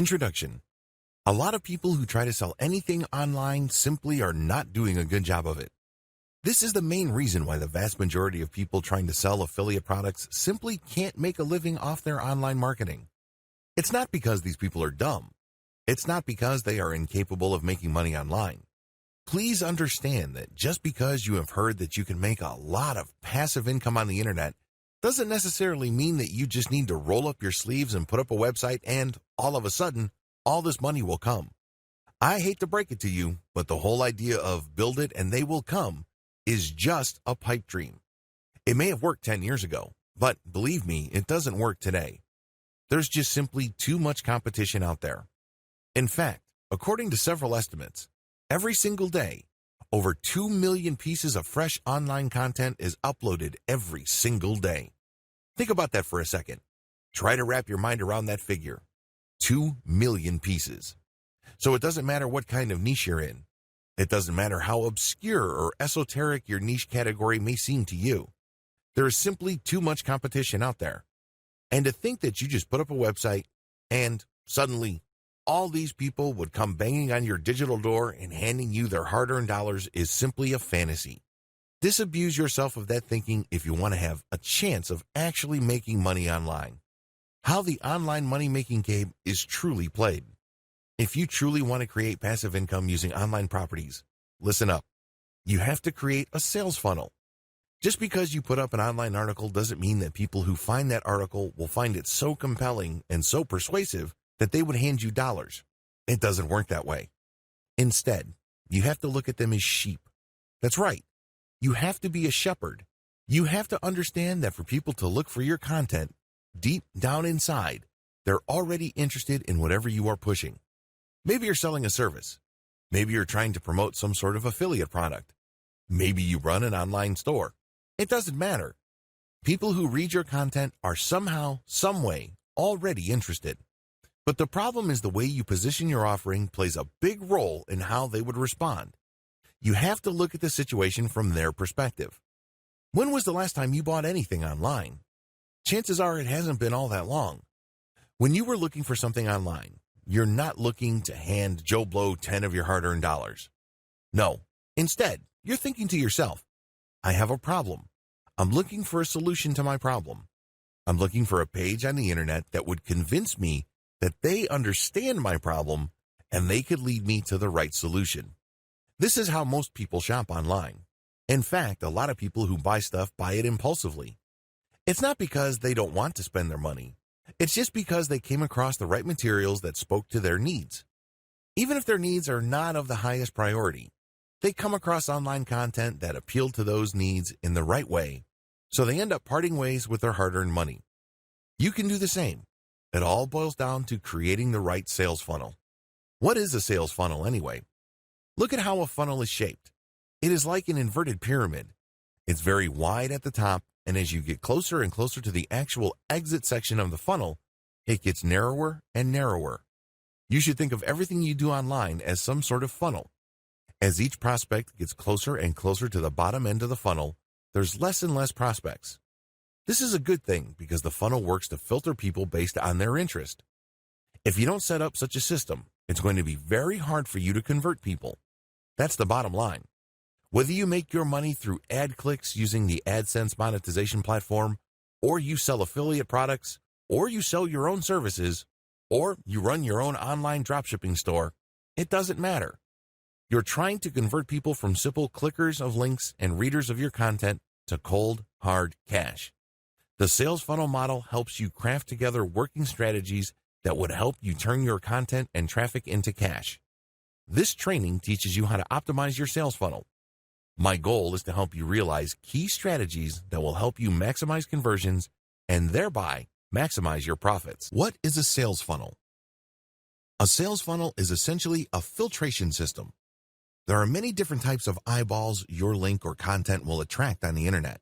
Introduction. A lot of people who try to sell anything online simply are not doing a good job of it. This is the main reason why the vast majority of people trying to sell affiliate products simply can't make a living off their online marketing. It's not because these people are dumb. It's not because they are incapable of making money online. Please understand that just because you have heard that you can make a lot of passive income on the internet doesn't necessarily mean that you just need to roll up your sleeves and put up a website and, all of a sudden, all this money will come. I hate to break it to you, but the whole idea of build it and they will come is just a pipe dream. It may have worked 10 years ago, but believe me, it doesn't work today. There's just simply too much competition out there. In fact, according to several estimates, every single day, over 2 million pieces of fresh online content is uploaded every single day. Think about that for a second. Try to wrap your mind around that figure. 2 million pieces. So it doesn't matter what kind of niche you're in. It doesn't matter how obscure or esoteric your niche category may seem to you. There is simply too much competition out there. And to think that you just put up a website and suddenly all these people would come banging on your digital door and handing you their hard-earned dollars is simply a fantasy. Disabuse yourself of that thinking if you want to have a chance of actually making money online. How the online money-making game is truly played. If you truly want to create passive income using online properties, listen up. You have to create a sales funnel. Just because you put up an online article doesn't mean that people who find that article will find it so compelling and so persuasive that they would hand you dollars. It doesn't work that way. Instead, you have to look at them as sheep. That's right. You have to be a shepherd. You have to understand that for people to look for your content, deep down inside, they're already interested in whatever you are pushing. Maybe you're selling a service. Maybe you're trying to promote some sort of affiliate product. Maybe you run an online store. It doesn't matter. People who read your content are somehow, some way, already interested. But the problem is the way you position your offering plays a big role in how they would respond. You have to look at the situation from their perspective. When was the last time you bought anything online? Chances are it hasn't been all that long. When you were looking for something online, you're not looking to hand Joe Blow 10 of your hard-earned dollars. No, instead, you're thinking to yourself, I have a problem. I'm looking for a solution to my problem. I'm looking for a page on the internet that would convince me that they understand my problem and they could lead me to the right solution. This is how most people shop online. In fact, a lot of people who buy stuff buy it impulsively. It's not because they don't want to spend their money. It's just because they came across the right materials that spoke to their needs. Even if their needs are not of the highest priority, they come across online content that appealed to those needs in the right way, so they end up parting ways with their hard-earned money. You can do the same. It all boils down to creating the right sales funnel. What is a sales funnel anyway? Look at how a funnel is shaped. It is like an inverted pyramid. It's very wide at the top, and as you get closer and closer to the actual exit section of the funnel, it gets narrower and narrower. You should think of everything you do online as some sort of funnel. As each prospect gets closer and closer to the bottom end of the funnel, there's less and less prospects. This is a good thing because the funnel works to filter people based on their interest. If you don't set up such a system, it's going to be very hard for you to convert people. That's the bottom line. Whether you make your money through ad clicks using the AdSense monetization platform, or you sell affiliate products, or you sell your own services, or you run your own online dropshipping store, it doesn't matter. You're trying to convert people from simple clickers of links and readers of your content to cold, hard cash. The sales funnel model helps you craft together working strategies that would help you turn your content and traffic into cash. This training teaches you how to optimize your sales funnel. My goal is to help you realize key strategies that will help you maximize conversions and thereby maximize your profits. What is a sales funnel? A sales funnel is essentially a filtration system. There are many different types of eyeballs your link or content will attract on the internet.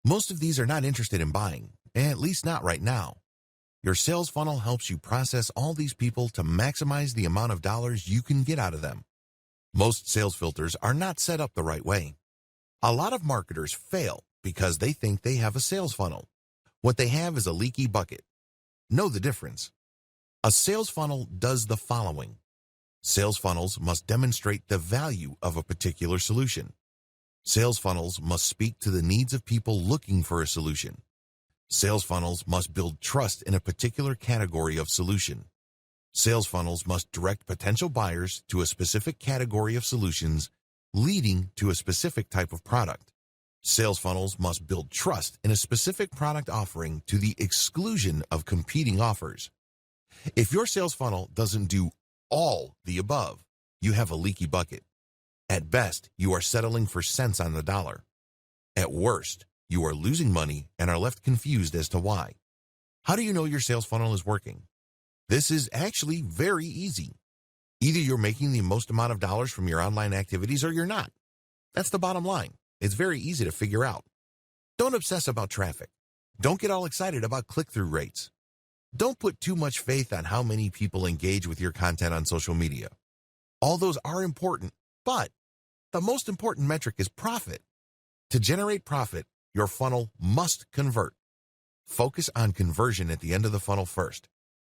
Most of these are not interested in buying, at least not right now. Your sales funnel helps you process all these people to maximize the amount of dollars you can get out of them. Most sales filters are not set up the right way. A lot of marketers fail because they think they have a sales funnel. What they have is a leaky bucket. Know the difference. A sales funnel does the following. Sales funnels must demonstrate the value of a particular solution. Sales funnels must speak to the needs of people looking for a solution. Sales funnels must build trust in a particular category of solution. Sales funnels must direct potential buyers to a specific category of solutions, leading to a specific type of product. Sales funnels must build trust in a specific product offering to the exclusion of competing offers. If your sales funnel doesn't do all the above, you have a leaky bucket. At best, you are settling for cents on the dollar. At worst, you are losing money and are left confused as to why. How do you know your sales funnel is working? This is actually very easy. Either you're making the most amount of dollars from your online activities or you're not. That's the bottom line. It's very easy to figure out. Don't obsess about traffic. Don't get all excited about click-through rates. Don't put too much faith on how many people engage with your content on social media. All those are important, but the most important metric is profit. To generate profit, your funnel must convert. Focus on conversion at the end of the funnel first.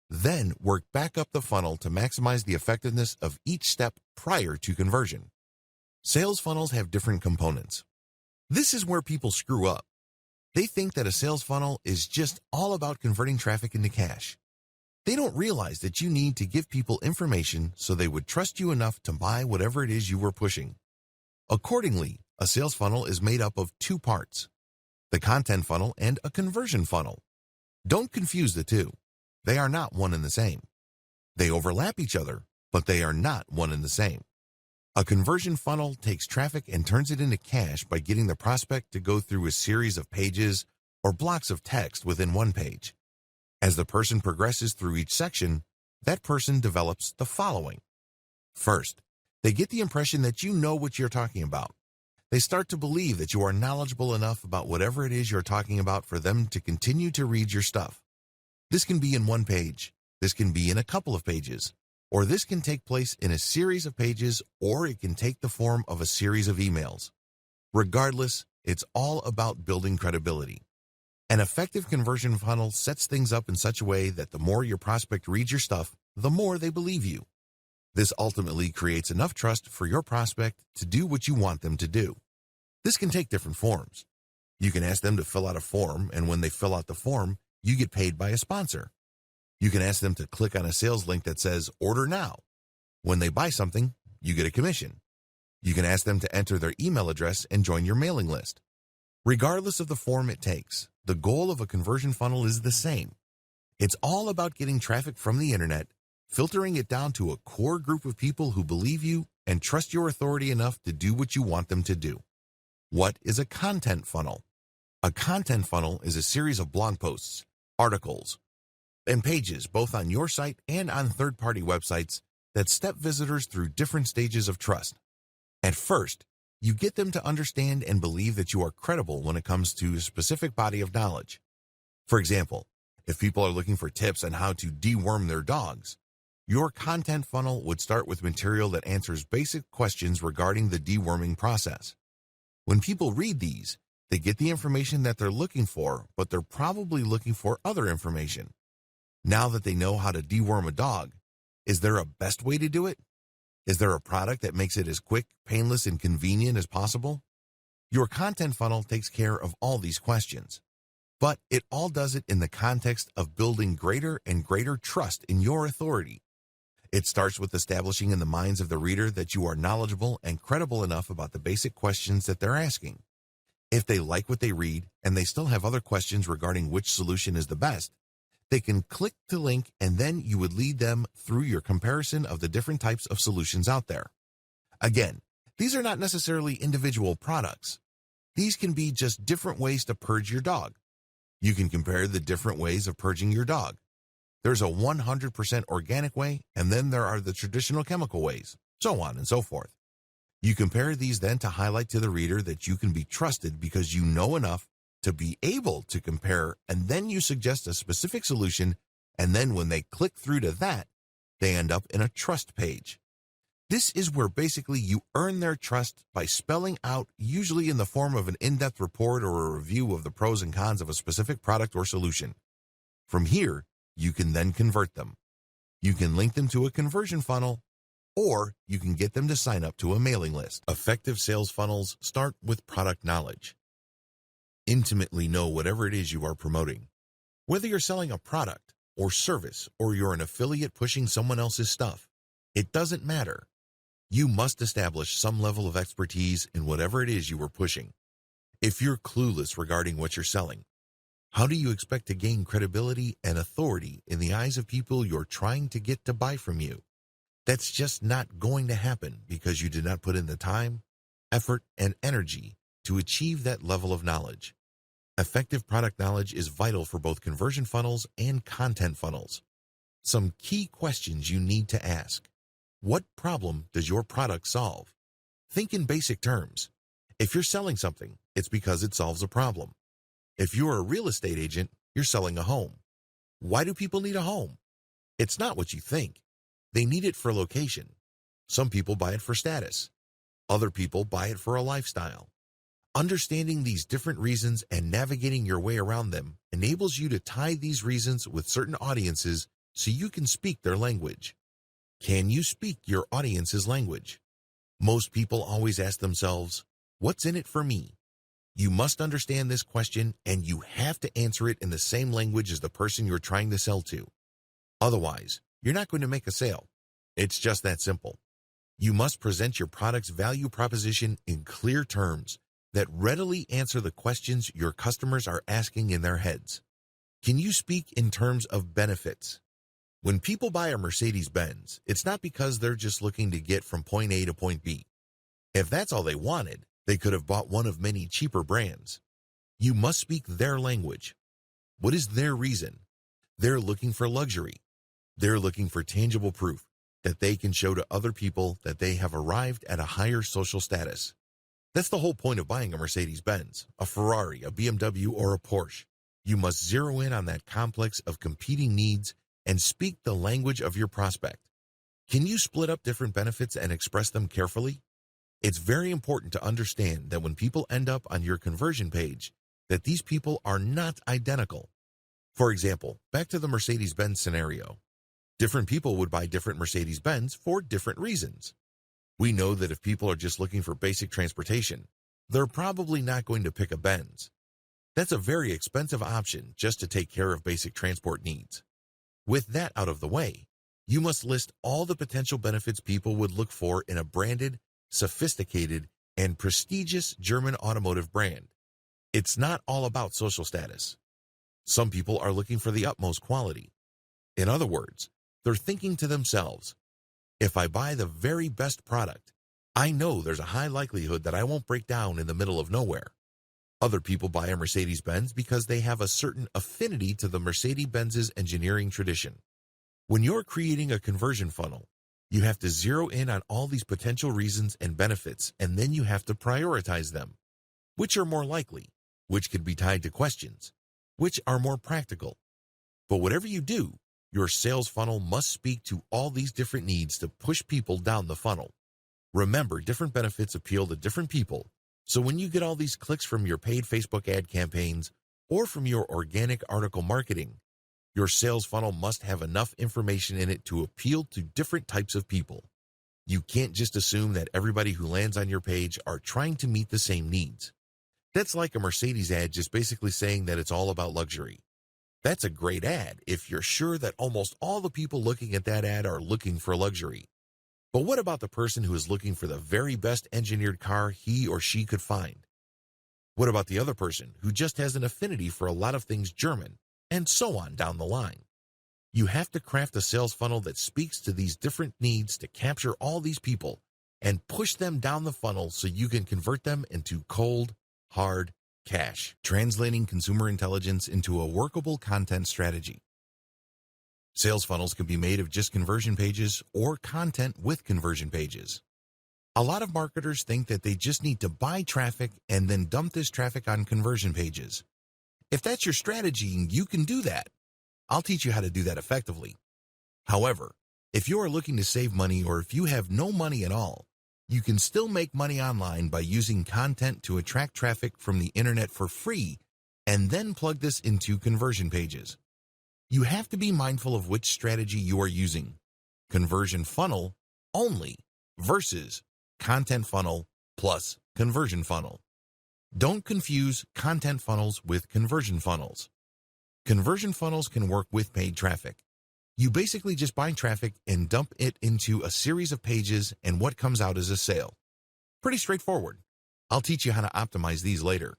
Then work back up the funnel to maximize the effectiveness of each step prior to conversion. Sales funnels have different components. This is where people screw up. They think that a sales funnel is just all about converting traffic into cash. They don't realize that you need to give people information so they would trust you enough to buy whatever it is you were pushing. Accordingly, a sales funnel is made up of two parts: the content funnel and a conversion funnel. Don't confuse the two. They are not one and the same. They overlap each other, but they are not one and the same. A conversion funnel takes traffic and turns it into cash by getting the prospect to go through a series of pages or blocks of text within one page. As the person progresses through each section, that person develops the following. First, they get the impression that you know what you're talking about. They start to believe that you are knowledgeable enough about whatever it is you're talking about for them to continue to read your stuff. This can be in one page, this can be in a couple of pages, or this can take place in a series of pages, or it can take the form of a series of emails. Regardless, it's all about building credibility. An effective conversion funnel sets things up in such a way that the more your prospect reads your stuff, the more they believe you. This ultimately creates enough trust for your prospect to do what you want them to do. This can take different forms. You can ask them to fill out a form, and when they fill out the form, you get paid by a sponsor. You can ask them to click on a sales link that says, "Order now." When they buy something, you get a commission. You can ask them to enter their email address and join your mailing list. Regardless of the form it takes, the goal of a conversion funnel is the same. It's all about getting traffic from the internet, filtering it down to a core group of people who believe you and trust your authority enough to do what you want them to do. What is a content funnel? A content funnel is a series of blog posts, articles, and pages both on your site and on third-party websites that step visitors through different stages of trust. At first, you get them to understand and believe that you are credible when it comes to a specific body of knowledge. For example, if people are looking for tips on how to deworm their dogs, your content funnel would start with material that answers basic questions regarding the deworming process. When people read these, they get the information that they're looking for, but they're probably looking for other information. Now that they know how to deworm a dog, is there a best way to do it? Is there a product that makes it as quick, painless, and convenient as possible? Your content funnel takes care of all these questions, but it all does it in the context of building greater and greater trust in your authority. It starts with establishing in the minds of the reader that you are knowledgeable and credible enough about the basic questions that they're asking. If they like what they read and they still have other questions regarding which solution is the best, they can click the link, and then you would lead them through your comparison of the different types of solutions out there. Again, these are not necessarily individual products. These can be just different ways to purge your dog. You can compare the different ways of purging your dog. There's a 100% organic way, and then there are the traditional chemical ways, so on and so forth. You compare these then to highlight to the reader that you can be trusted because you know enough to be able to compare, and then you suggest a specific solution, and then when they click through to that, they end up in a trust page. This is where basically you earn their trust by spelling out, usually in the form of an in-depth report or a review of the pros and cons of a specific product or solution. From here, you can then convert them. You can link them to a conversion funnel, or you can get them to sign up to a mailing list. Effective sales funnels start with product knowledge. Intimately know whatever it is you are promoting. Whether you're selling a product or service or you're an affiliate pushing someone else's stuff, it doesn't matter. You must establish some level of expertise in whatever it is you are pushing. If you're clueless regarding what you're selling, how do you expect to gain credibility and authority in the eyes of people you're trying to get to buy from you? That's just not going to happen because you did not put in the time, effort, and energy to achieve that level of knowledge. Effective product knowledge is vital for both conversion funnels and content funnels. Some key questions you need to ask. What problem does your product solve? Think in basic terms. If you're selling something, it's because it solves a problem. If you're a real estate agent, you're selling a home. Why do people need a home? It's not what you think. They need it for location. Some people buy it for status. Other people buy it for a lifestyle. Understanding these different reasons and navigating your way around them enables you to tie these reasons with certain audiences so you can speak their language. Can you speak your audience's language? Most people always ask themselves, what's in it for me? You must understand this question, and you have to answer it in the same language as the person you're trying to sell to. Otherwise, you're not going to make a sale. It's just that simple. You must present your product's value proposition in clear terms that readily answer the questions your customers are asking in their heads. Can you speak in terms of benefits? When people buy a Mercedes-Benz, it's not because they're just looking to get from point A to point B. If that's all they wanted, they could have bought one of many cheaper brands. You must speak their language. What is their reason? They're looking for luxury. They're looking for tangible proof that they can show to other people that they have arrived at a higher social status. That's the whole point of buying a Mercedes-Benz, a Ferrari, a BMW, or a Porsche. You must zero in on that complex of competing needs and speak the language of your prospect. Can you split up different benefits and express them carefully? It's very important to understand that when people end up on your conversion page, that these people are not identical. For example, back to the Mercedes-Benz scenario. Different people would buy different Mercedes-Benz for different reasons. We know that if people are just looking for basic transportation, they're probably not going to pick a Benz. That's a very expensive option just to take care of basic transport needs. With that out of the way, you must list all the potential benefits people would look for in a branded, sophisticated, and prestigious German automotive brand. It's not all about social status. Some people are looking for the utmost quality. In other words, they're thinking to themselves, if I buy the very best product, I know there's a high likelihood that I won't break down in the middle of nowhere. Other people buy a Mercedes-Benz because they have a certain affinity to the Mercedes-Benz's engineering tradition. When you're creating a conversion funnel, you have to zero in on all these potential reasons and benefits, and then you have to prioritize them. Which are more likely? Which could be tied to questions? Which are more practical? But whatever you do, your sales funnel must speak to all these different needs to push people down the funnel. Remember, different benefits appeal to different people, so when you get all these clicks from your paid Facebook ad campaigns or from your organic article marketing, your sales funnel must have enough information in it to appeal to different types of people. You can't just assume that everybody who lands on your page are trying to meet the same needs. That's like a Mercedes ad just basically saying that it's all about luxury. That's a great ad if you're sure that almost all the people looking at that ad are looking for luxury. But what about the person who is looking for the very best engineered car he or she could find? What about the other person who just has an affinity for a lot of things German, and so on down the line? You have to craft a sales funnel that speaks to these different needs to capture all these people and push them down the funnel so you can convert them into cold, hard cash. Translating consumer intelligence into a workable content strategy. Sales funnels can be made of just conversion pages or content with conversion pages. A lot of marketers think that they just need to buy traffic and then dump this traffic on conversion pages. If that's your strategy, you can do that. I'll teach you how to do that effectively. However, if you are looking to save money or if you have no money at all, you can still make money online by using content to attract traffic from the internet for free and then plug this into conversion pages. You have to be mindful of which strategy you are using. Conversion funnel only versus content funnel plus conversion funnel. Don't confuse content funnels with conversion funnels. Conversion funnels can work with paid traffic. You basically just buy traffic and dump it into a series of pages, and what comes out is a sale. Pretty straightforward. I'll teach you how to optimize these later.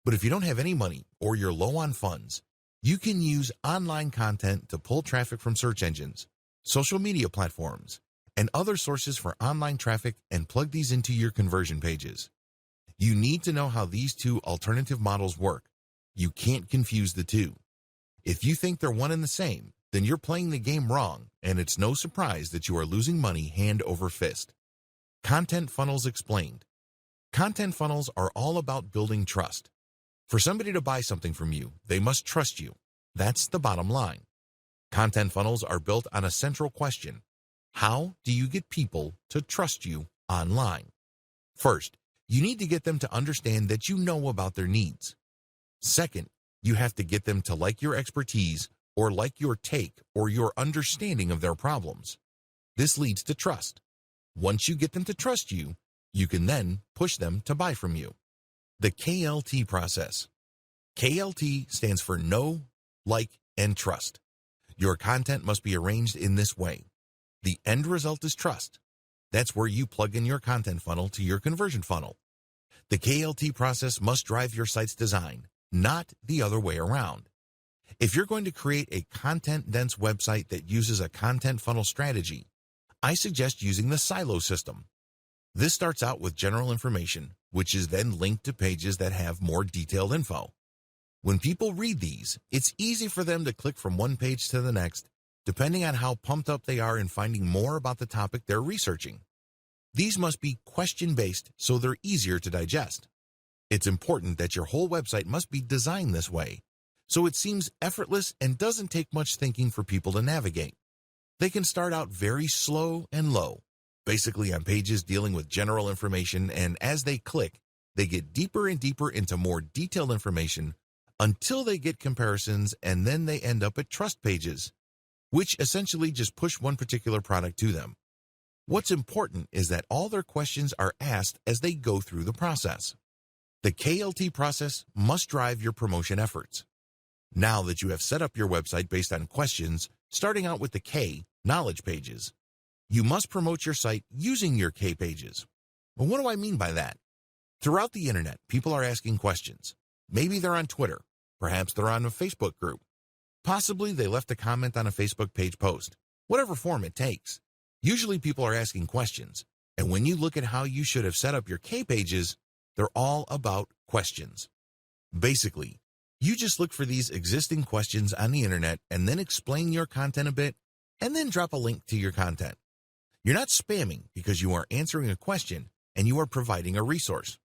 But if you don't have any money or you're low on funds, you can use online content to pull traffic from search engines, social media platforms, and other sources for online traffic and plug these into your conversion pages. You need to know how these two alternative models work. You can't confuse the two. If you think they're one and the same, then you're playing the game wrong, and it's no surprise that you are losing money hand over fist. Content funnels explained. Content funnels are all about building trust. For somebody to buy something from you, they must trust you. That's the bottom line. Content funnels are built on a central question. How do you get people to trust you online? First, you need to get them to understand that you know about their needs. Second, you have to get them to like your expertise or like your take or your understanding of their problems. This leads to trust. Once you get them to trust you, you can then push them to buy from you. The KLT process. KLT stands for know, like, and trust. Your content must be arranged in this way. The end result is trust. That's where you plug in your content funnel to your conversion funnel. The KLT process must drive your site's design, not the other way around. If you're going to create a content-dense website that uses a content funnel strategy, I suggest using the silo system. This starts out with general information, which is then linked to pages that have more detailed info. When people read these, it's easy for them to click from one page to the next, depending on how pumped up they are in finding more about the topic they're researching. These must be question-based so they're easier to digest. It's important that your whole website must be designed this way, so it seems effortless and doesn't take much thinking for people to navigate. They can start out very slow and low, basically on pages dealing with general information, and as they click, they get deeper and deeper into more detailed information until they get comparisons, and then they end up at trust pages, which essentially just push one particular product to them. What's important is that all their questions are asked as they go through the process. The KLT process must drive your promotion efforts. Now that you have set up your website based on questions, starting out with the K, knowledge pages, you must promote your site using your K pages. Well, what do I mean by that? Throughout the internet, people are asking questions. Maybe they're on Twitter. Perhaps they're on a Facebook group. Possibly they left a comment on a Facebook page post. Whatever form it takes. Usually people are asking questions. And when you look at how you should have set up your K pages, they're all about questions. Basically, you just look for these existing questions on the internet and then explain your content a bit and then drop a link to your content. You're not spamming because you are answering a question and you are providing a resource.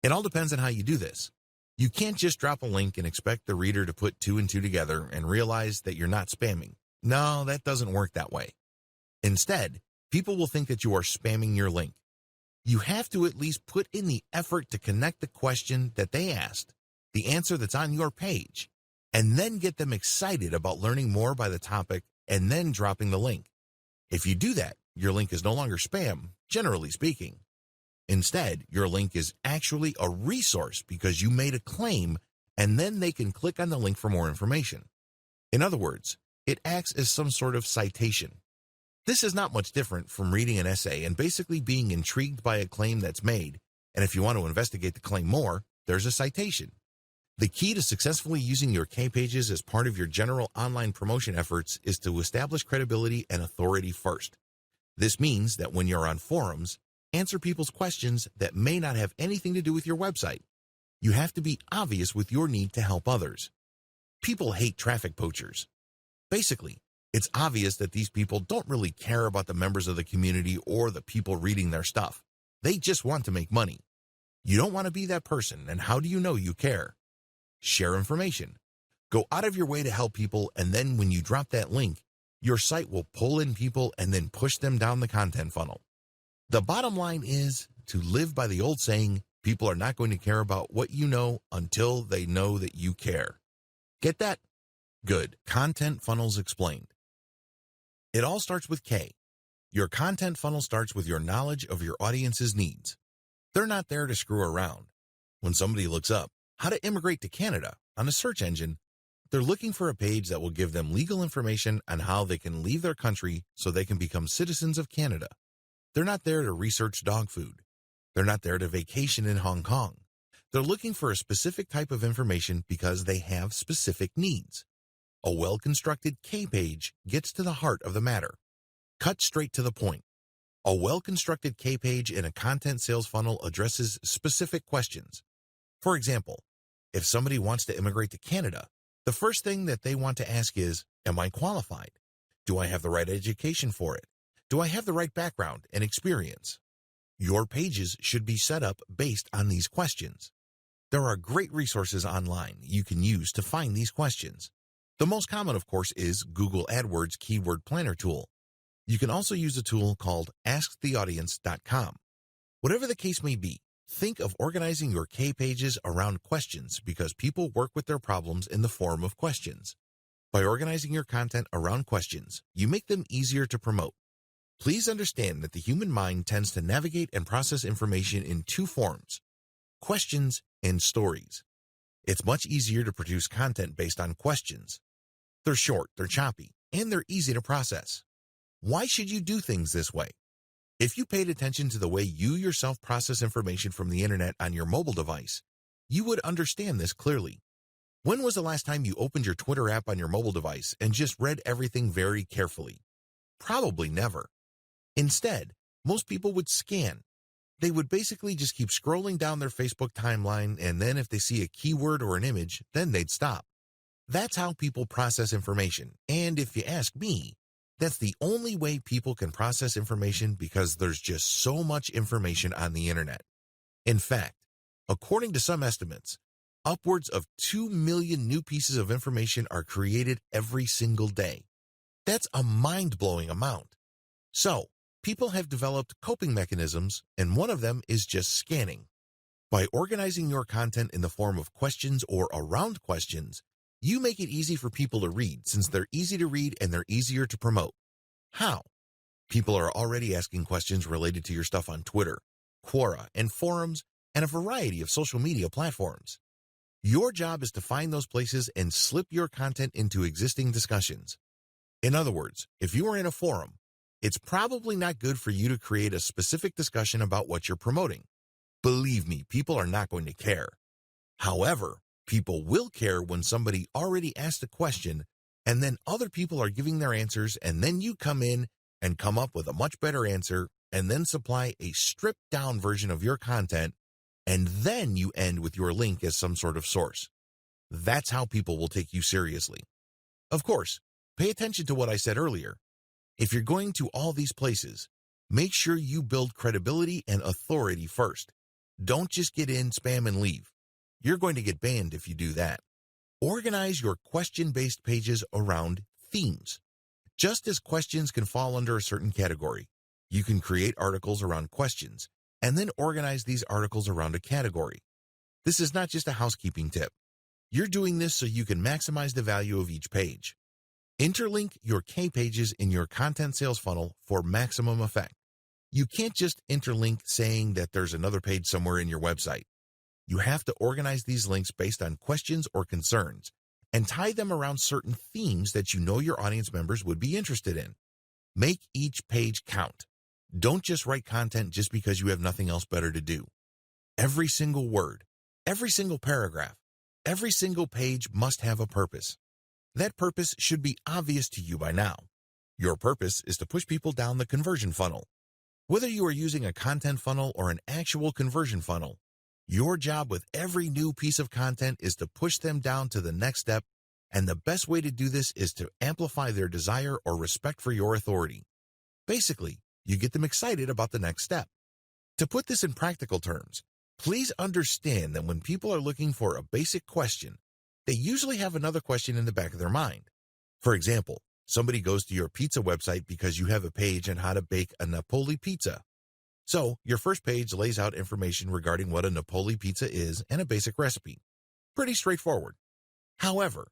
It all depends on how you do this. You can't just drop a link and expect the reader to put two and two together and realize that you're not spamming. No, that doesn't work that way. Instead, people will think that you are spamming your link. You have to at least put in the effort to connect the question that they asked, the answer that's on your page, and then get them excited about learning more by the topic and then dropping the link. If you do that, your link is no longer spam, generally speaking. Instead, your link is actually a resource because you made a claim, and then they can click on the link for more information. In other words, it acts as some sort of citation. This is not much different from reading an essay and basically being intrigued by a claim that's made, and if you want to investigate the claim more, there's a citation. The key to successfully using your K pages as part of your general online promotion efforts is to establish credibility and authority first. This means that when you're on forums, answer people's questions that may not have anything to do with your website. You have to be obvious with your need to help others. People hate traffic poachers. Basically, it's obvious that these people don't really care about the members of the community or the people reading their stuff. They just want to make money. You don't want to be that person, and how do you know you care? Share information. Go out of your way to help people, and then when you drop that link, your site will pull in people and then push them down the content funnel. The bottom line is to live by the old saying, people are not going to care about what you know until they know that you care. Get that? Good. Content funnels explained. It all starts with K. Your content funnel starts with your knowledge of your audience's needs. They're not there to screw around. When somebody looks up how to immigrate to Canada on a search engine, they're looking for a page that will give them legal information on how they can leave their country so they can become citizens of Canada. They're not there to research dog food. They're not there to vacation in Hong Kong. They're looking for a specific type of information because they have specific needs. A well-constructed K page gets to the heart of the matter. Cut straight to the point. A well-constructed K page in a content sales funnel addresses specific questions. For example, if somebody wants to immigrate to Canada, the first thing that they want to ask is, am I qualified? Do I have the right education for it? Do I have the right background and experience? Your pages should be set up based on these questions. There are great resources online you can use to find these questions. The most common, of course, is Google AdWords Keyword Planner tool. You can also use a tool called asktheaudience.com. Whatever the case may be, think of organizing your K pages around questions because people work with their problems in the form of questions. By organizing your content around questions, you make them easier to promote. Please understand that the human mind tends to navigate and process information in two forms: questions and stories. It's much easier to produce content based on questions. They're short, they're choppy, and they're easy to process. Why should you do things this way? If you paid attention to the way you yourself process information from the internet on your mobile device, you would understand this clearly. When was the last time you opened your Twitter app on your mobile device and just read everything very carefully? Probably never. Instead, most people would scan. They would basically just keep scrolling down their Facebook timeline, and then if they see a keyword or an image, then they'd stop. That's how people process information, and if you ask me, that's the only way people can process information because there's just so much information on the internet. In fact, according to some estimates, upwards of 2 million new pieces of information are created every single day. That's a mind-blowing amount. So, people have developed coping mechanisms, and one of them is just scanning. By organizing your content in the form of questions or around questions, you make it easy for people to read since they're easy to read and they're easier to promote. How? People are already asking questions related to your stuff on Twitter, Quora, and forums, and a variety of social media platforms. Your job is to find those places and slip your content into existing discussions. In other words, if you are in a forum, it's probably not good for you to create a specific discussion about what you're promoting. Believe me, people are not going to care. However, people will care when somebody already asked a question and then other people are giving their answers, and then you come in and come up with a much better answer and then supply a stripped down version of your content, and then you end with your link as some sort of source. That's how people will take you seriously. Of course, pay attention to what I said earlier. If you're going to all these places, make sure you build credibility and authority first. Don't just get in, spam, and leave. You're going to get banned if you do that. Organize your question-based pages around themes. Just as questions can fall under a certain category, you can create articles around questions and then organize these articles around a category. This is not just a housekeeping tip. You're doing this so you can maximize the value of each page. Interlink your K pages in your content sales funnel for maximum effect. You can't just interlink saying that there's another page somewhere in your website. You have to organize these links based on questions or concerns and tie them around certain themes that you know your audience members would be interested in. Make each page count. Don't just write content just because you have nothing else better to do. Every single word, every single paragraph, every single page must have a purpose. That purpose should be obvious to you by now. Your purpose is to push people down the conversion funnel. Whether you are using a content funnel or an actual conversion funnel, your job with every new piece of content is to push them down to the next step, and the best way to do this is to amplify their desire or respect for your authority. Basically, you get them excited about the next step. To put this in practical terms, please understand that when people are looking for a basic question, they usually have another question in the back of their mind. For example, somebody goes to your pizza website because you have a page on how to bake a Napoli pizza. So, your first page lays out information regarding what a Napoli pizza is and a basic recipe. Pretty straightforward. However,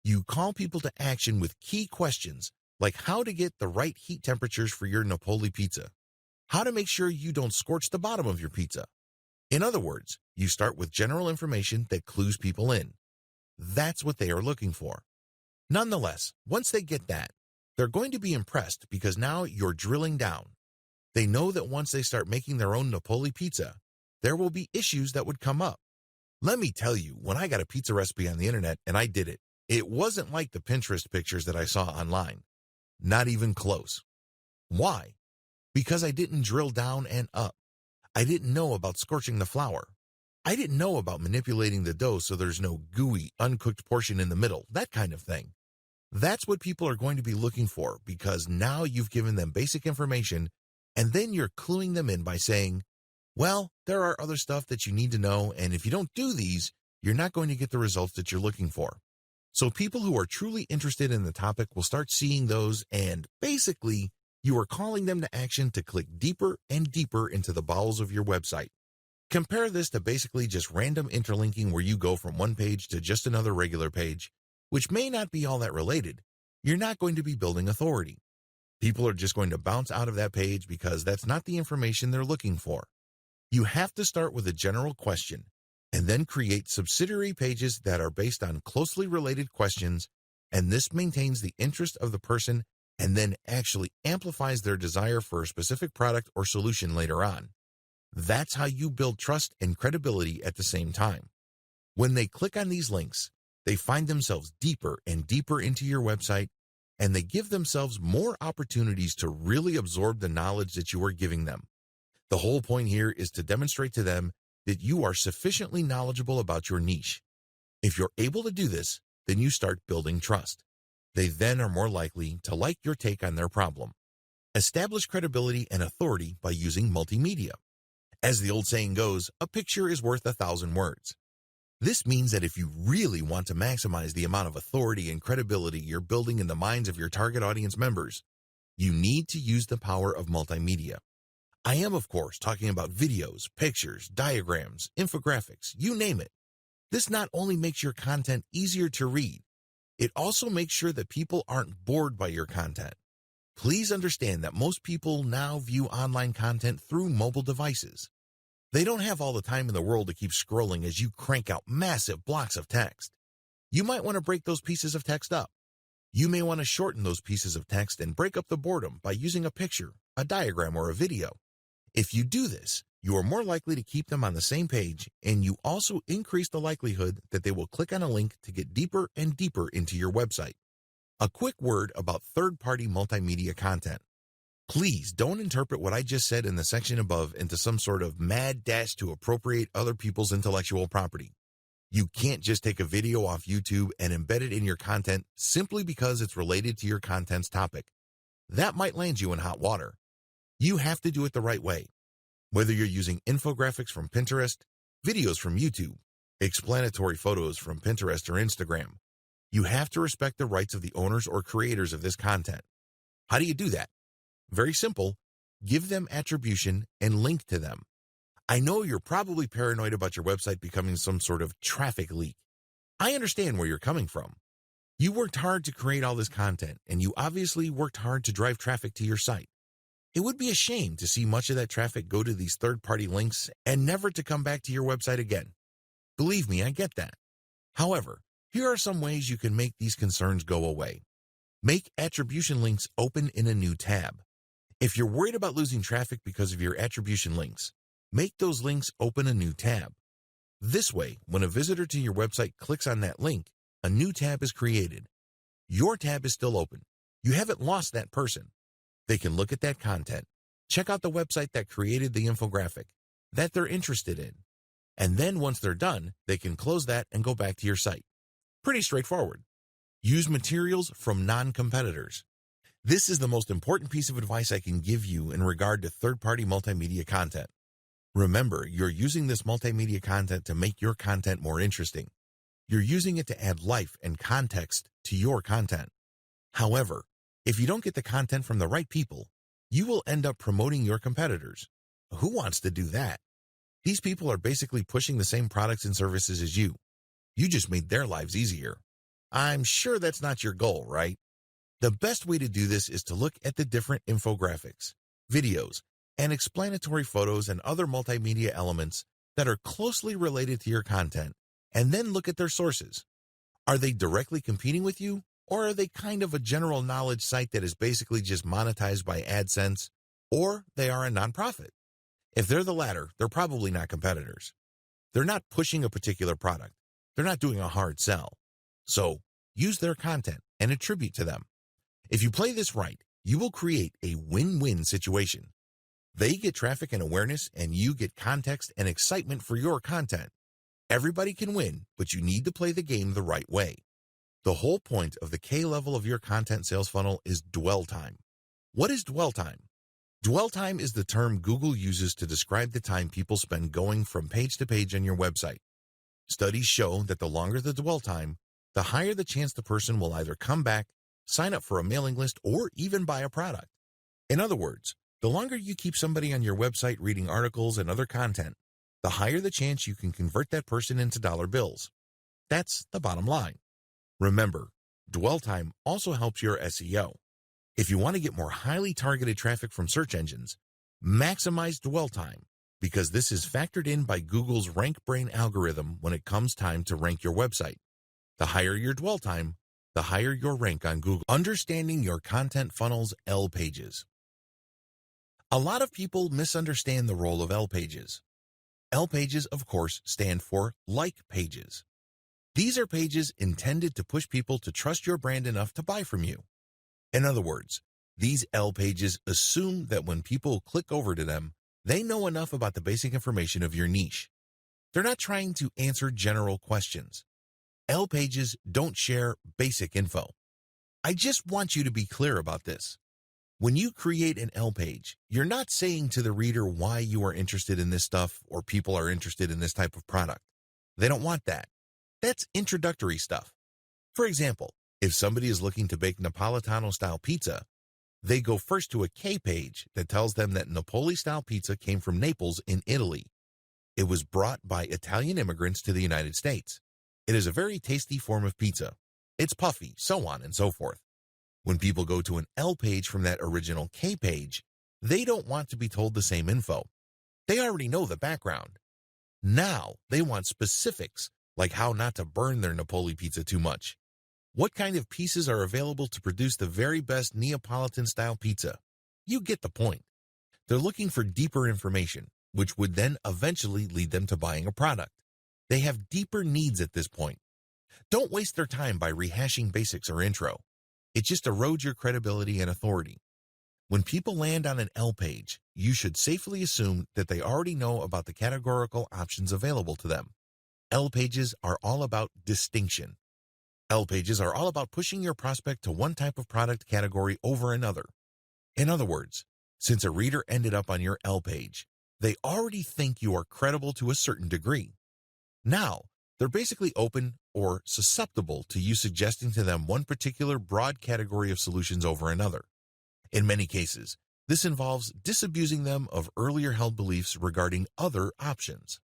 You call people to action with key questions like how to get the right heat temperatures for your Napoli pizza, how to make sure you don't scorch the bottom of your pizza. In other words, you start with general information that clues people in. That's what they are looking for. Nonetheless, once they get that, they're going to be impressed because now you're drilling down. They know that once they start making their own Napoli pizza, there will be issues that would come up. Let me tell you, when I got a pizza recipe on the internet and I did it, it wasn't like the Pinterest pictures that I saw online. Not even close. Why? Because I didn't drill down and up. I didn't know about scorching the flour. I didn't know about manipulating the dough so there's no gooey, uncooked portion in the middle, that kind of thing. That's what people are going to be looking for because now you've given them basic information and then you're cluing them in by saying, well, there are other stuff that you need to know, and if you don't do these, you're not going to get the results that you're looking for. So people who are truly interested in the topic will start seeing those, and basically, you are calling them to action to click deeper and deeper into the bowels of your website. Compare this to basically just random interlinking where you go from one page to just another regular page, which may not be all that related. You're not going to be building authority. People are just going to bounce out of that page because that's not the information they're looking for. You have to start with a general question and then create subsidiary pages that are based on closely related questions, and this maintains the interest of the person and then actually amplifies their desire for a specific product or solution later on. That's how you build trust and credibility at the same time. When they click on these links, they find themselves deeper and deeper into your website, and they give themselves more opportunities to really absorb the knowledge that you are giving them. The whole point here is to demonstrate to them that you are sufficiently knowledgeable about your niche. If you're able to do this, then you start building trust. They then are more likely to like your take on their problem. Establish credibility and authority by using multimedia. As the old saying goes, a picture is worth 1,000 words. This means that if you really want to maximize the amount of authority and credibility you're building in the minds of your target audience members, you need to use the power of multimedia. I am, of course, talking about videos, pictures, diagrams, infographics, you name it. This not only makes your content easier to read, it also makes sure that people aren't bored by your content. Please understand that most people now view online content through mobile devices. They don't have all the time in the world to keep scrolling as you crank out massive blocks of text. You might want to break those pieces of text up. You may want to shorten those pieces of text and break up the boredom by using a picture, a diagram, or a video. If you do this, you are more likely to keep them on the same page, and you also increase the likelihood that they will click on a link to get deeper and deeper into your website. A quick word about third-party multimedia content. Please don't interpret what I just said in the section above into some sort of mad dash to appropriate other people's intellectual property. You can't just take a video off YouTube and embed it in your content simply because it's related to your content's topic. That might land you in hot water. You have to do it the right way. Whether you're using infographics from Pinterest, videos from YouTube, explanatory photos from Pinterest or Instagram, you have to respect the rights of the owners or creators of this content. How do you do that? Very simple. Give them attribution and link to them. I know you're probably paranoid about your website becoming some sort of traffic leak. I understand where you're coming from. You worked hard to create all this content, and you obviously worked hard to drive traffic to your site. It would be a shame to see much of that traffic go to these third-party links and never to come back to your website again. Believe me, I get that. However, here are some ways you can make these concerns go away. Make attribution links open in a new tab. If you're worried about losing traffic because of your attribution links, make those links open a new tab. This way, when a visitor to your website clicks on that link, a new tab is created. Your tab is still open. You haven't lost that person. They can look at that content, check out the website that created the infographic that they're interested in, and then once they're done, they can close that and go back to your site. Pretty straightforward. Use materials from non-competitors. This is the most important piece of advice I can give you in regard to third-party multimedia content. Remember, you're using this multimedia content to make your content more interesting. You're using it to add life and context to your content. However, if you don't get the content from the right people, you will end up promoting your competitors. Who wants to do that? These people are basically pushing the same products and services as you. You just made their lives easier. I'm sure that's not your goal, right? The best way to do this is to look at the different infographics, videos, and explanatory photos and other multimedia elements that are closely related to your content, and then look at their sources. Are they directly competing with you, or are they kind of a general knowledge site that is basically just monetized by AdSense, or they are a nonprofit? If they're the latter, they're probably not competitors. They're not pushing a particular product. They're not doing a hard sell. So use their content and attribute to them. If you play this right, you will create a win-win situation. They get traffic and awareness, and you get context and excitement for your content. Everybody can win, but you need to play the game the right way. The whole point of the K level of your content sales funnel is dwell time. What is dwell time? Dwell time is the term Google uses to describe the time people spend going from page to page on your website. Studies show that the longer the dwell time, the higher the chance the person will either come back, sign up for a mailing list, or even buy a product. In other words, the longer you keep somebody on your website reading articles and other content, the higher the chance you can convert that person into dollar bills. That's the bottom line. Remember, dwell time also helps your SEO. If you want to get more highly targeted traffic from search engines, maximize dwell time, because this is factored in by Google's RankBrain algorithm when it comes time to rank your website. The higher your dwell time, the higher your rank on Google. Understanding your content funnel's L pages. A lot of people misunderstand the role of L pages. L pages, of course, stand for like pages. These are pages intended to push people to trust your brand enough to buy from you. In other words, these L pages assume that when people click over to them, they know enough about the basic information of your niche. They're not trying to answer general questions. L pages don't share basic info. I just want you to be clear about this. When you create an L page, you're not saying to the reader why you are interested in this stuff or people are interested in this type of product. They don't want that. That's introductory stuff. For example, if somebody is looking to bake Napolitano-style pizza, they go first to a K page that tells them that Napoli-style pizza came from Naples in Italy. It was brought by Italian immigrants to the United States. It is a very tasty form of pizza. It's puffy, so on and so forth. When people go to an L page from that original K page, they don't want to be told the same info. They already know the background. Now they want specifics, like how not to burn their Napoli pizza too much. What kind of pieces are available to produce the very best Neapolitan-style pizza? You get the point. They're looking for deeper information, which would then eventually lead them to buying a product. They have deeper needs at this point. Don't waste their time by rehashing basics or intro. It just erodes your credibility and authority. When people land on an L page, you should safely assume that they already know about the categorical options available to them. L pages are all about distinction. L pages are all about pushing your prospect to one type of product category over another. In other words, since a reader ended up on your L page, they already think you are credible to a certain degree. Now, they're basically open or susceptible to you suggesting to them one particular broad category of solutions over another. In many cases, this involves disabusing them of earlier held beliefs regarding other options.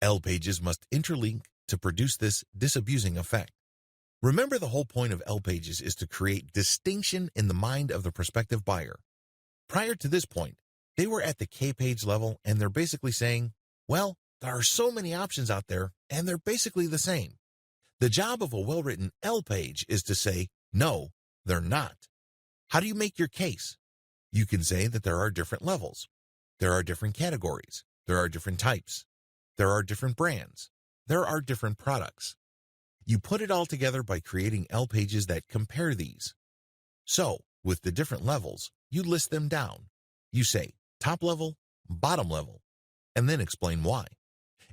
L pages must interlink to produce this disabusing effect. Remember, the whole point of L pages is to create distinction in the mind of the prospective buyer. Prior to this point, they were at the K page level and they're basically saying, well, there are so many options out there and they're basically the same. The job of a well-written L page is to say, no, they're not. How do you make your case? You can say that there are different levels. There are different categories. There are different types. There are different brands. There are different products. You put it all together by creating L pages that compare these. So, with the different levels, you list them down. You say top level, bottom level, and then explain why.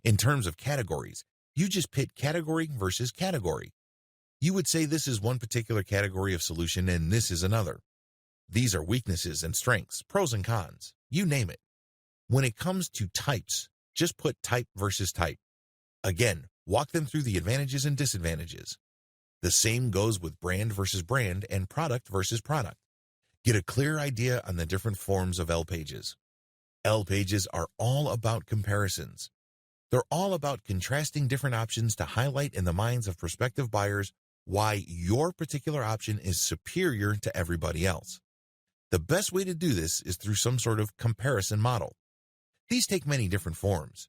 In terms of categories, you just pit category versus category. You would say this is one particular category of solution and this is another. These are weaknesses and strengths, pros and cons, you name it. When it comes to types, just put type versus type. Again, walk them through the advantages and disadvantages. The same goes with brand versus brand and product versus product. Get a clear idea on the different forms of L pages. L pages are all about comparisons. They're all about contrasting different options to highlight in the minds of prospective buyers why your particular option is superior to everybody else. The best way to do this is through some sort of comparison model. These take many different forms.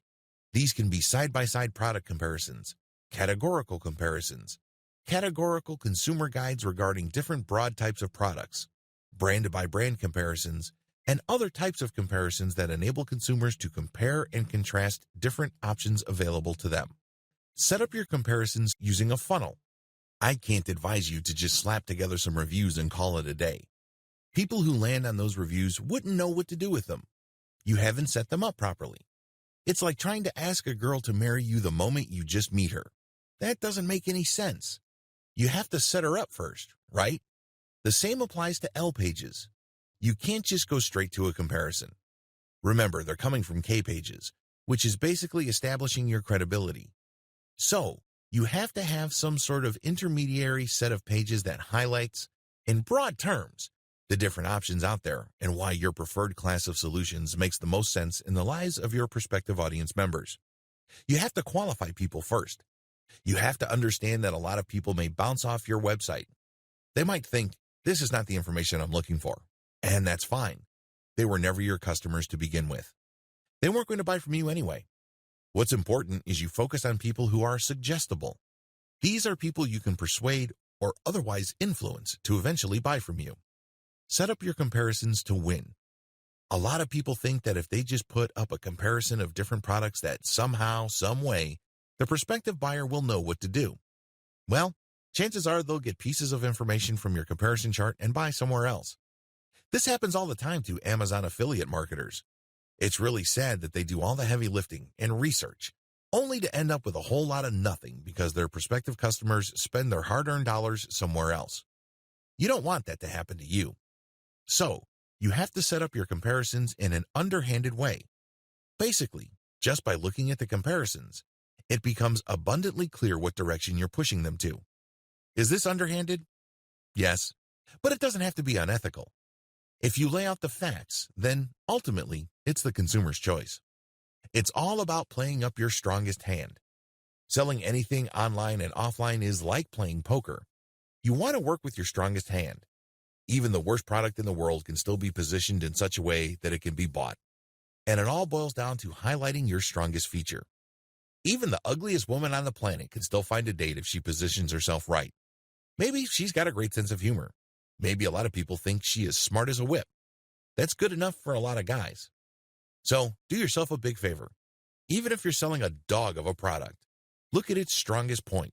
These can be side-by-side product comparisons, categorical comparisons, categorical consumer guides regarding different broad types of products, brand-by-brand comparisons, and other types of comparisons that enable consumers to compare and contrast different options available to them. Set up your comparisons using a funnel. I can't advise you to just slap together some reviews and call it a day. People who land on those reviews wouldn't know what to do with them. You haven't set them up properly. It's like trying to ask a girl to marry you the moment you just meet her. That doesn't make any sense. You have to set her up first, right? The same applies to L pages. You can't just go straight to a comparison. Remember, they're coming from K pages, which is basically establishing your credibility. So, you have to have some sort of intermediary set of pages that highlights, in broad terms, the different options out there and why your preferred class of solutions makes the most sense in the lives of your prospective audience members. You have to qualify people first. You have to understand that a lot of people may bounce off your website. They might think, this is not the information I'm looking for, and that's fine. They were never your customers to begin with. They weren't going to buy from you anyway. What's important is you focus on people who are suggestible. These are people you can persuade or otherwise influence to eventually buy from you. Set up your comparisons to win. A lot of people think that if they just put up a comparison of different products that somehow, some way, the prospective buyer will know what to do. Well, chances are they'll get pieces of information from your comparison chart and buy somewhere else. This happens all the time to Amazon affiliate marketers. It's really sad that they do all the heavy lifting and research, only to end up with a whole lot of nothing because their prospective customers spend their hard-earned dollars somewhere else. You don't want that to happen to you. So, you have to set up your comparisons in an underhanded way. Basically, just by looking at the comparisons, it becomes abundantly clear what direction you're pushing them to. Is this underhanded? Yes, but it doesn't have to be unethical. If you lay out the facts, then ultimately, it's the consumer's choice. It's all about playing up your strongest hand. Selling anything online and offline is like playing poker. You want to work with your strongest hand. Even the worst product in the world can still be positioned in such a way that it can be bought. And it all boils down to highlighting your strongest feature. Even the ugliest woman on the planet can still find a date if she positions herself right. Maybe she's got a great sense of humor. Maybe a lot of people think she is smart as a whip. That's good enough for a lot of guys. So, do yourself a big favor. Even if you're selling a dog of a product, look at its strongest point.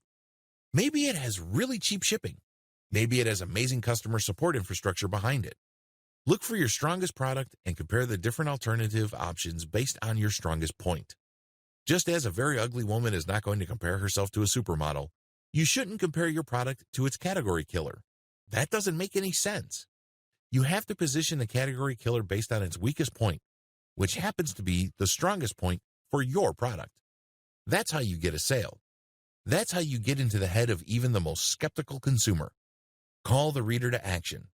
Maybe it has really cheap shipping. Maybe it has amazing customer support infrastructure behind it. Look for your strongest product and compare the different alternative options based on your strongest point. Just as a very ugly woman is not going to compare herself to a supermodel, you shouldn't compare your product to its category killer. That doesn't make any sense. You have to position the category killer based on its weakest point, which happens to be the strongest point for your product. That's how you get a sale. That's how you get into the head of even the most skeptical consumer. Call the reader to action.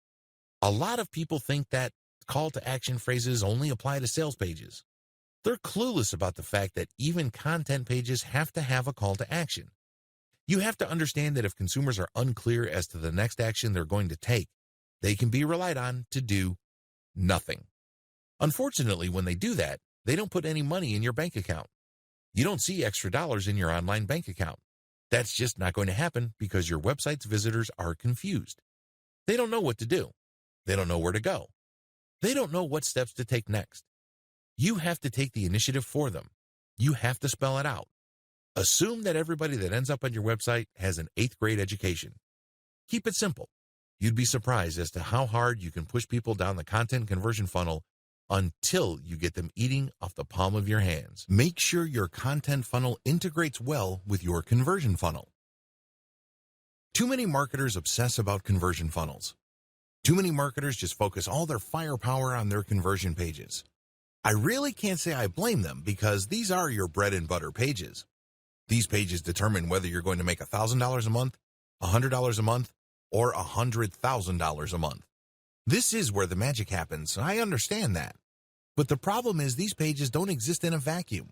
A lot of people think that call to action phrases only apply to sales pages. They're clueless about the fact that even content pages have to have a call to action. You have to understand that if consumers are unclear as to the next action they're going to take, they can be relied on to do nothing. Unfortunately, when they do that, they don't put any money in your bank account. You don't see extra dollars in your online bank account. That's just not going to happen because your website's visitors are confused. They don't know what to do. They don't know where to go. They don't know what steps to take next. You have to take the initiative for them. You have to spell it out. Assume that everybody that ends up on your website has an 8th grade education. Keep it simple. You'd be surprised as to how hard you can push people down the content conversion funnel until you get them eating off the palm of your hands. Make sure your content funnel integrates well with your conversion funnel. Too many marketers obsess about conversion funnels. Too many marketers just focus all their firepower on their conversion pages. I really can't say I blame them because these are your bread and butter pages. These pages determine whether you're going to make $1,000 a month, $100 a month, or $100,000 a month. This is where the magic happens. I understand that. But the problem is these pages don't exist in a vacuum.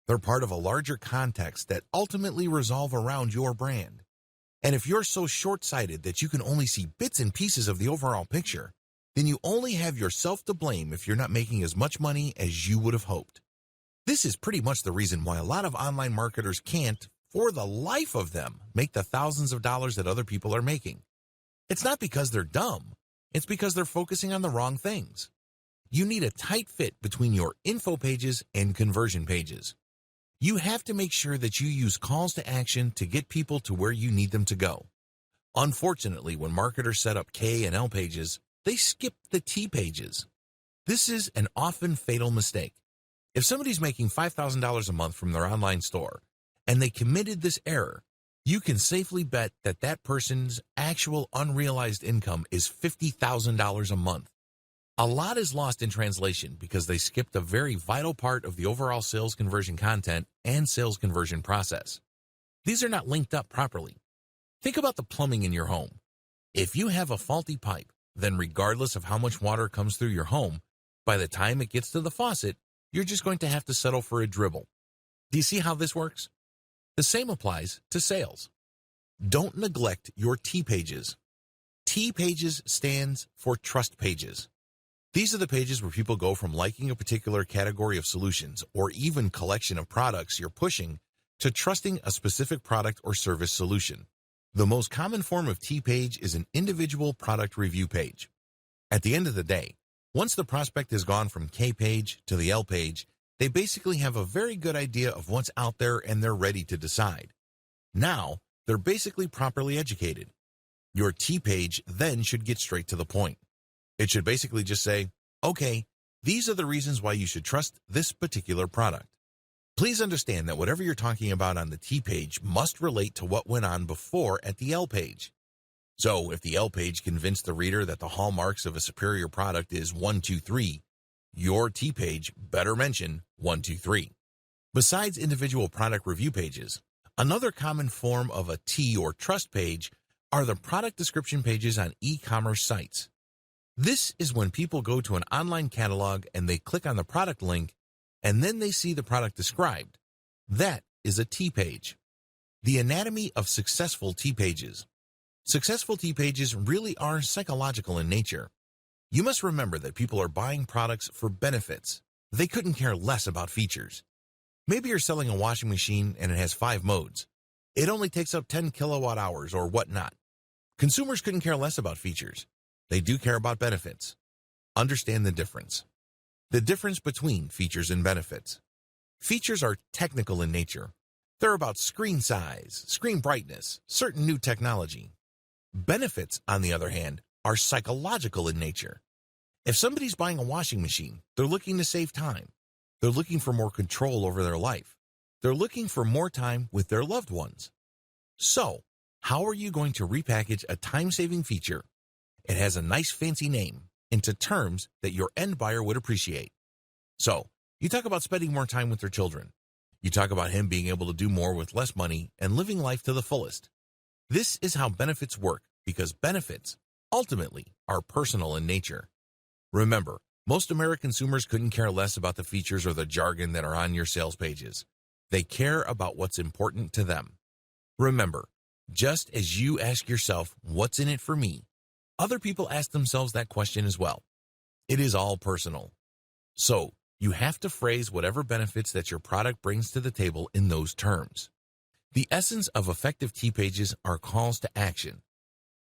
They're part of a larger context that ultimately revolve around your brand. And if you're so short-sighted that you can only see bits and pieces of the overall picture, then you only have yourself to blame if you're not making as much money as you would have hoped. This is pretty much the reason why a lot of online marketers can't, for the life of them, make the thousands of dollars that other people are making. It's not because they're dumb. It's because they're focusing on the wrong things. You need a tight fit between your info pages and conversion pages. You have to make sure that you use calls to action to get people to where you need them to go. Unfortunately, when marketers set up K and L pages, they skip the T pages. This is an often fatal mistake. If somebody's making $5,000 a month from their online store and they committed this error, you can safely bet that that person's actual unrealized income is $50,000 a month. A lot is lost in translation because they skipped a very vital part of the overall sales conversion content and sales conversion process. These are not linked up properly. Think about the plumbing in your home. If you have a faulty pipe, then regardless of how much water comes through your home, by the time it gets to the faucet, you're just going to have to settle for a dribble. Do you see how this works? The same applies to sales. Don't neglect your T pages. T pages stands for trust pages. These are the pages where people go from liking a particular category of solutions or even collection of products you're pushing to trusting a specific product or service solution. The most common form of T page is an individual product review page. At the end of the day, once the prospect has gone from K page to the L page, they basically have a very good idea of what's out there and they're ready to decide. Now, they're basically properly educated. Your T page then should get straight to the point. It should basically just say, okay, these are the reasons why you should trust this particular product. Please understand that whatever you're talking about on the T page must relate to what went on before at the L page. So if the L page convinced the reader that the hallmarks of a superior product is 1, 2, 3, your T page better mention 1, 2, 3. Besides individual product review pages, another common form of a T or trust page are the product description pages on e-commerce sites. This is when people go to an online catalog and they click on the product link and then they see the product described. That is a T page. The anatomy of successful T pages. Successful T pages really are psychological in nature. You must remember that people are buying products for benefits. They couldn't care less about features. Maybe you're selling a washing machine and it has 5 modes. It only takes up 10 kilowatt hours or whatnot. Consumers couldn't care less about features. They do care about benefits. Understand the difference. The difference between features and benefits. Features are technical in nature. They're about screen size, screen brightness, certain new technology. Benefits, on the other hand, are psychological in nature. If somebody's buying a washing machine, they're looking to save time. They're looking for more control over their life. They're looking for more time with their loved ones. So, how are you going to repackage a time-saving feature? It has a nice fancy name into terms that your end buyer would appreciate. So, you talk about spending more time with their children. You talk about him being able to do more with less money and living life to the fullest. This is how benefits work because benefits, ultimately, are personal in nature. Remember, most American consumers couldn't care less about the features or the jargon that are on your sales pages. They care about what's important to them. Remember, just as you ask yourself, what's in it for me? Other people ask themselves that question as well. It is all personal. So, you have to phrase whatever benefits that your product brings to the table in those terms. The essence of effective T pages are calls to action.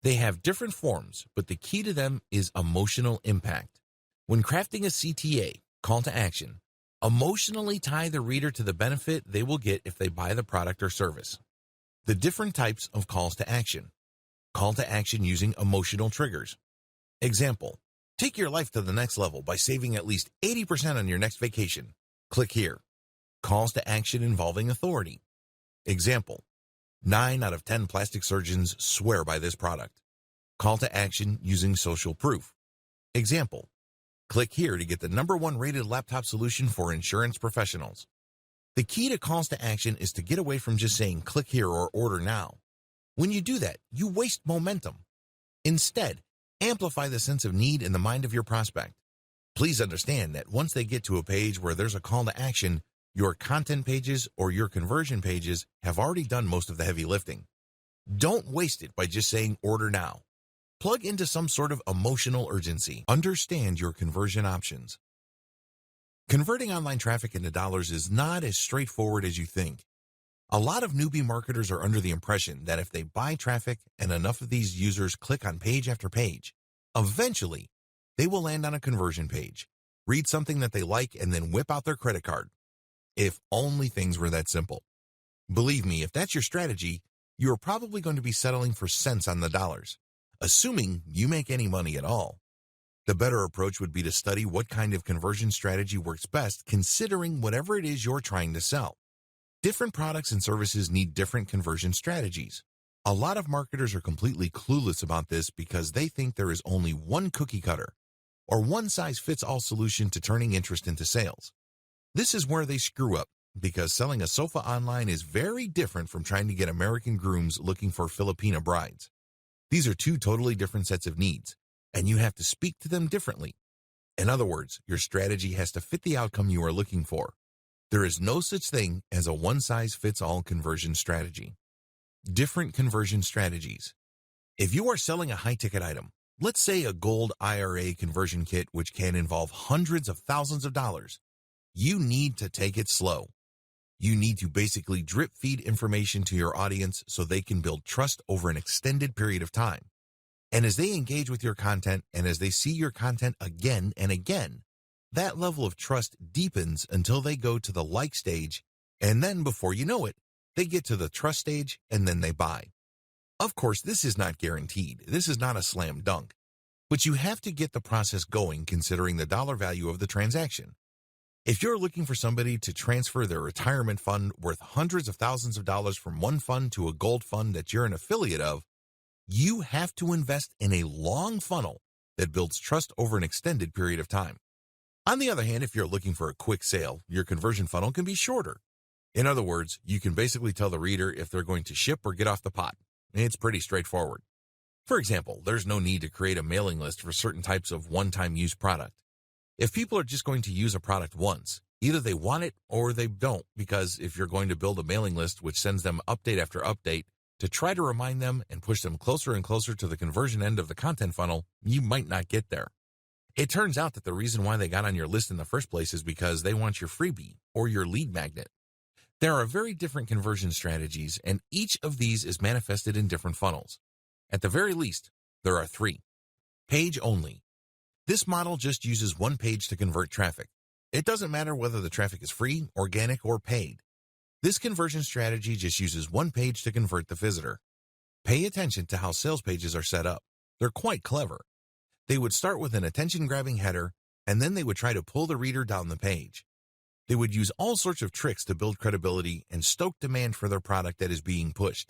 They have different forms, but the key to them is emotional impact. When crafting a CTA, call to action, emotionally tie the reader to the benefit they will get if they buy the product or service. The different types of calls to action. Call to action using emotional triggers. Example, take your life to the next level by saving at least 80% on your next vacation. Click here. Calls to action involving authority. Example, 9 out of 10 plastic surgeons swear by this product. Call to action using social proof. Example, click here to get the #1 rated laptop solution for insurance professionals. The key to calls to action is to get away from just saying click here or order now. When you do that, you waste momentum. Instead, amplify the sense of need in the mind of your prospect. Please understand that once they get to a page where there's a call to action, your content pages or your conversion pages have already done most of the heavy lifting. Don't waste it by just saying order now. Plug into some sort of emotional urgency. Understand your conversion options. Converting online traffic into dollars is not as straightforward as you think. A lot of newbie marketers are under the impression that if they buy traffic and enough of these users click on page after page, eventually they will land on a conversion page, read something that they like, and then whip out their credit card. If only things were that simple. Believe me, if that's your strategy, you're probably going to be settling for cents on the dollars, assuming you make any money at all. The better approach would be to study what kind of conversion strategy works best, considering whatever it is you're trying to sell. Different products and services need different conversion strategies. A lot of marketers are completely clueless about this because they think there is only one cookie cutter or one-size-fits-all solution to turning interest into sales. This is where they screw up, because selling a sofa online is very different from trying to get American grooms looking for Filipina brides. These are two totally different sets of needs, and you have to speak to them differently. In other words, your strategy has to fit the outcome you are looking for. There is no such thing as a one-size-fits-all conversion strategy. Different conversion strategies. If you are selling a high-ticket item, let's say a gold IRA conversion kit which can involve hundreds of thousands of dollars, you need to take it slow. You need to basically drip-feed information to your audience so they can build trust over an extended period of time. And as they engage with your content and as they see your content again and again, that level of trust deepens until they go to the like stage, and then before you know it, they get to the trust stage and then they buy. Of course, this is not guaranteed. This is not a slam dunk. But you have to get the process going considering the dollar value of the transaction. If you're looking for somebody to transfer their retirement fund worth hundreds of thousands of dollars from one fund to a gold fund that you're an affiliate of, you have to invest in a long funnel that builds trust over an extended period of time. On the other hand, if you're looking for a quick sale, your conversion funnel can be shorter. In other words, you can basically tell the reader if they're going to ship or get off the pot. It's pretty straightforward. For example, there's no need to create a mailing list for certain types of one-time use product. If people are just going to use a product once, either they want it or they don't, because if you're going to build a mailing list which sends them update after update to try to remind them and push them closer and closer to the conversion end of the content funnel, you might not get there. It turns out that the reason why they got on your list in the first place is because they want your freebie or your lead magnet. There are very different conversion strategies, and each of these is manifested in different funnels. At the very least, there are three. Page only. This model just uses one page to convert traffic. It doesn't matter whether the traffic is free, organic, or paid. This conversion strategy just uses one page to convert the visitor. Pay attention to how sales pages are set up. They're quite clever. They would start with an attention-grabbing header, and then they would try to pull the reader down the page. They would use all sorts of tricks to build credibility and stoke demand for their product that is being pushed.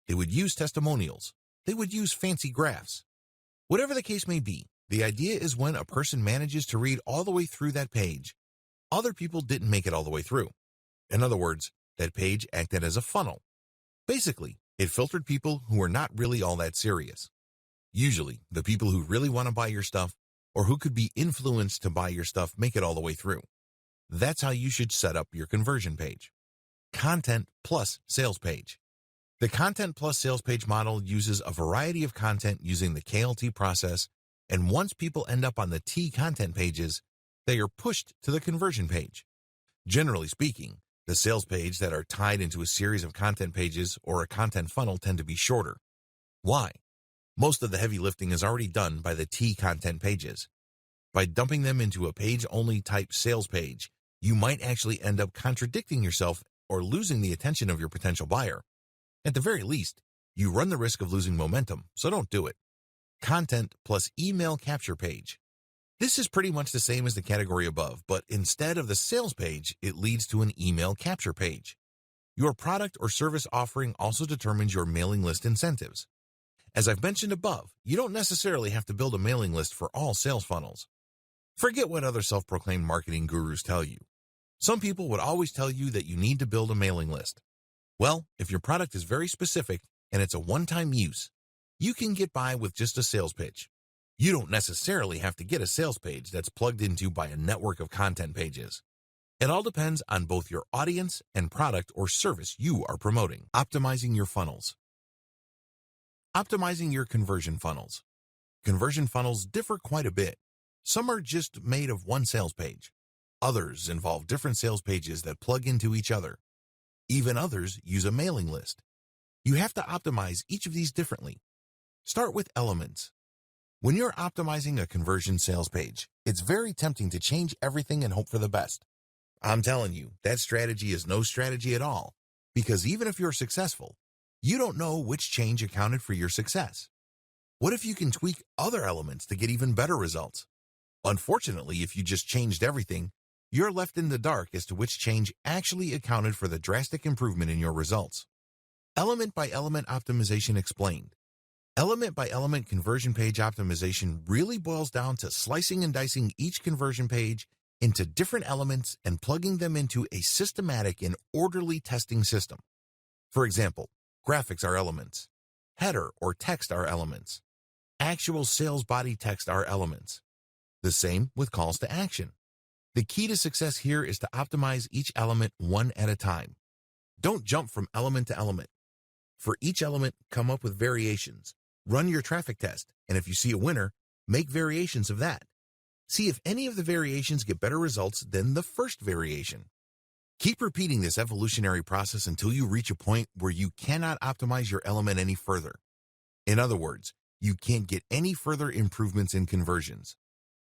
They would use testimonials. They would use fancy graphs. Whatever the case may be, the idea is when a person manages to read all the way through that page, other people didn't make it all the way through. In other words, that page acted as a funnel. Basically, it filtered people who were not really all that serious. Usually, the people who really want to buy your stuff or who could be influenced to buy your stuff make it all the way through. That's how you should set up your conversion page. Content plus sales page. The content plus sales page model uses a variety of content using the KLT process, and once people end up on the T content pages, they are pushed to the conversion page. Generally speaking, the sales page that are tied into a series of content pages or a content funnel tend to be shorter. Why? Most of the heavy lifting is already done by the T content pages. By dumping them into a page-only type sales page, you might actually end up contradicting yourself or losing the attention of your potential buyer. At the very least, you run the risk of losing momentum, so don't do it. Content plus email capture page. This is pretty much the same as the category above, but instead of the sales page, it leads to an email capture page. Your product or service offering also determines your mailing list incentives. As I've mentioned above, you don't necessarily have to build a mailing list for all sales funnels. Forget what other self-proclaimed marketing gurus tell you. Some people would always tell you that you need to build a mailing list. Well, if your product is very specific and it's a one-time use, you can get by with just a sales pitch. You don't necessarily have to get a sales page that's plugged into by a network of content pages. It all depends on both your audience and product or service you are promoting. Optimizing your funnels. Optimizing your conversion funnels. Conversion funnels differ quite a bit. Some are just made of one sales page. Others involve different sales pages that plug into each other. Even others use a mailing list. You have to optimize each of these differently. Start with elements. When you're optimizing a conversion sales page, it's very tempting to change everything and hope for the best. I'm telling you, that strategy is no strategy at all, because even if you're successful, you don't know which change accounted for your success. What if you can tweak other elements to get even better results? Unfortunately, if you just changed everything, you're left in the dark as to which change actually accounted for the drastic improvement in your results. Element by element optimization explained. Element by element conversion page optimization really boils down to slicing and dicing each conversion page into different elements and plugging them into a systematic and orderly testing system. For example, graphics are elements. Header or text are elements. Actual sales body text are elements. The same with calls to action. The key to success here is to optimize each element one at a time. Don't jump from element to element. For each element, come up with variations. Run your traffic test, and if you see a winner, make variations of that. See if any of the variations get better results than the first variation. Keep repeating this evolutionary process until you reach a point where you cannot optimize your element any further. In other words, you can't get any further improvements in conversions.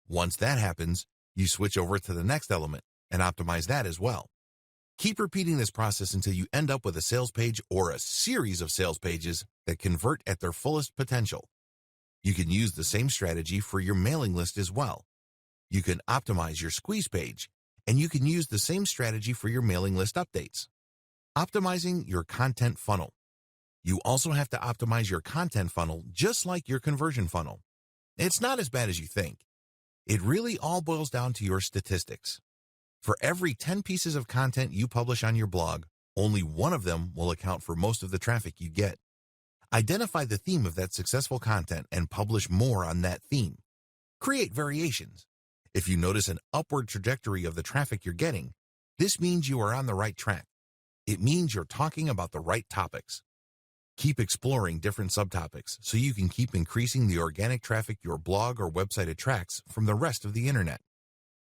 Once that happens, you switch over to the next element and optimize that as well. Keep repeating this process until you end up with a sales page or a series of sales pages that convert at their fullest potential. You can use the same strategy for your mailing list as well. You can optimize your squeeze page, and you can use the same strategy for your mailing list updates. Optimizing your content funnel. You also have to optimize your content funnel just like your conversion funnel. It's not as bad as you think. It really all boils down to your statistics. For every 10 pieces of content you publish on your blog, only one of them will account for most of the traffic you get. Identify the theme of that successful content and publish more on that theme. Create variations. If you notice an upward trajectory of the traffic you're getting, this means you are on the right track. It means you're talking about the right topics. Keep exploring different subtopics so you can keep increasing the organic traffic your blog or website attracts from the rest of the internet.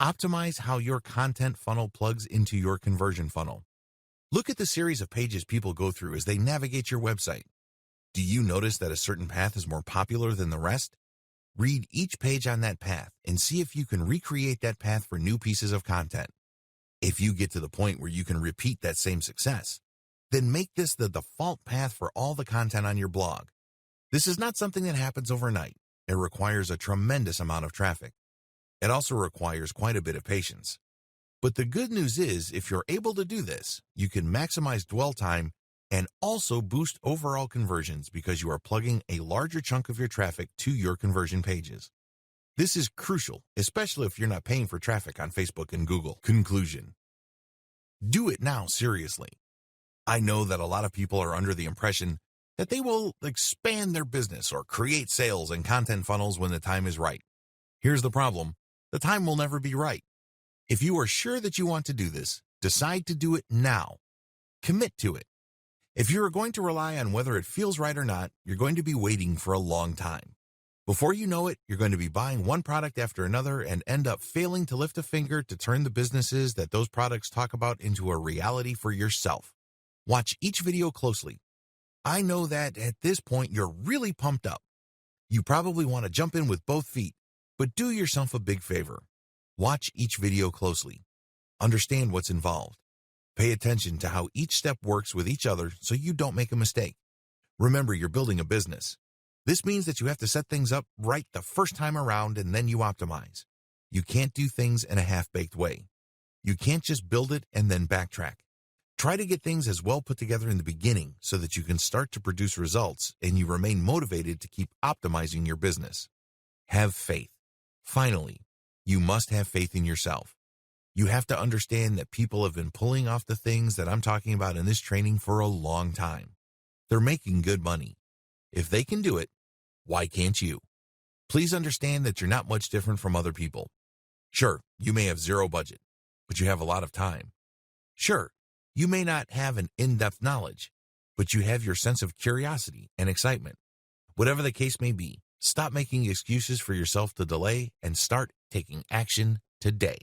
Optimize how your content funnel plugs into your conversion funnel. Look at the series of pages people go through as they navigate your website. Do you notice that a certain path is more popular than the rest? Read each page on that path and see if you can recreate that path for new pieces of content. If you get to the point where you can repeat that same success, then make this the default path for all the content on your blog. This is not something that happens overnight. It requires a tremendous amount of traffic. It also requires quite a bit of patience. But the good news is, if you're able to do this, you can maximize dwell time and also boost overall conversions because you are plugging a larger chunk of your traffic to your conversion pages. This is crucial, especially if you're not paying for traffic on Facebook and Google. Conclusion. Do it now, seriously. I know that a lot of people are under the impression that they will expand their business or create sales and content funnels when the time is right. Here's the problem. The time will never be right. If you are sure that you want to do this, decide to do it now. Commit to it. If you are going to rely on whether it feels right or not, you're going to be waiting for a long time. Before you know it, you're going to be buying one product after another and end up failing to lift a finger to turn the businesses that those products talk about into a reality for yourself. Watch each video closely. I know that at this point you're really pumped up. You probably want to jump in with both feet, but do yourself a big favor. Watch each video closely. Understand what's involved. Pay attention to how each step works with each other so you don't make a mistake. Remember, you're building a business. This means that you have to set things up right the first time around and then you optimize. You can't do things in a half-baked way. You can't just build it and then backtrack. Try to get things as well put together in the beginning so that you can start to produce results and you remain motivated to keep optimizing your business. Have faith. Finally, you must have faith in yourself. You have to understand that people have been pulling off the things that I'm talking about in this training for a long time. They're making good money. If they can do it, why can't you? Please understand that you're not much different from other people. Sure, you may have zero budget, but you have a lot of time. Sure, you may not have an in-depth knowledge, but you have your sense of curiosity and excitement. Whatever the case may be, stop making excuses for yourself to delay and start taking action today.